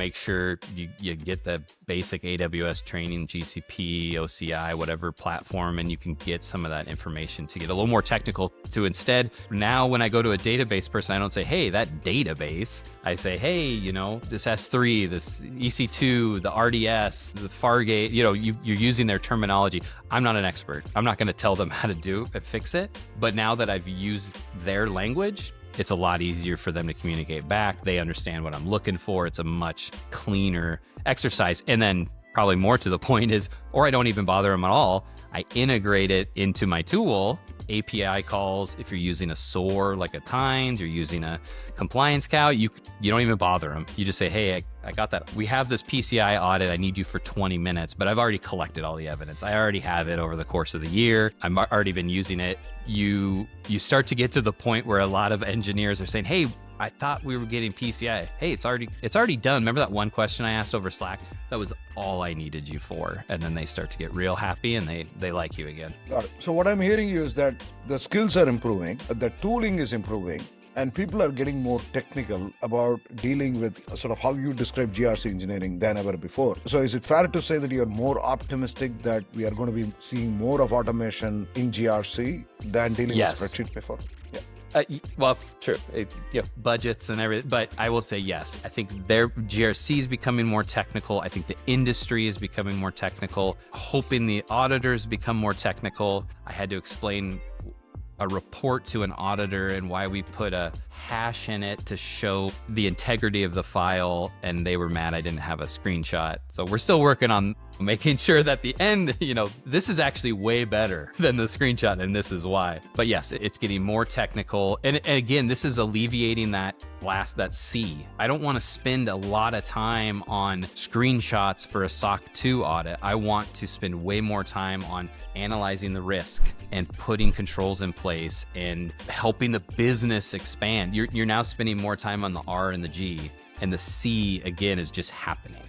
make sure you get the basic AWS training, GCP, OCI, whatever platform, and you can get some of that information to get a little more technical. To instead, now when I go to a database person, I don't say, hey, that database. I say, hey, you know, this S3, this EC2, the RDS, the Fargate, you know, you're using their terminology. I'm not an expert. I'm not going to tell them how to fix it. But now that I've used their language, it's a lot easier for them to communicate back. They understand what I'm looking for. It's a much cleaner exercise. And then probably more to the point is, or I don't even bother them at all. I integrate it into my tool, API calls. If you're using a SOAR like a Tines, you're using a ComplianceCow, you don't even bother them. You just say, hey, I got that. We have this PCI audit. I need you for 20 minutes, but I've already collected all the evidence. I already have it over the course of the year. I've already been using it. You start to get to the point where a lot of engineers are saying, hey, I thought we were getting PCI. Hey, it's already done. Remember that one question I asked over Slack? That was all I needed you for. And then they start to get real happy and they like you again. Got it. So what I'm hearing you is that the skills are improving, the tooling is improving, and people are getting more technical about dealing with sort of how you describe GRC engineering than ever before. So is it fair to say that you're more optimistic that we are going to be seeing more of automation in GRC than dealing with spreadsheets before? Yeah. Well, true. Budgets and everything, but I will say yes. I think their GRC is becoming more technical. I think the industry is becoming more technical. Hoping the auditors become more technical. I had to explain a report to an auditor and why we put a hash in it to show the integrity of the file, and they were mad I didn't have a screenshot. So we're still working on making sure that the end, this is actually way better than the screenshot, and this is why. But yes, it's getting more technical. And again, this is alleviating that C. I don't want to spend a lot of time on screenshots for a SOC 2 audit. I want to spend way more time on analyzing the risk and putting controls in place and helping the business expand. You're now spending more time on the R and the G, and the C, again, is just happening.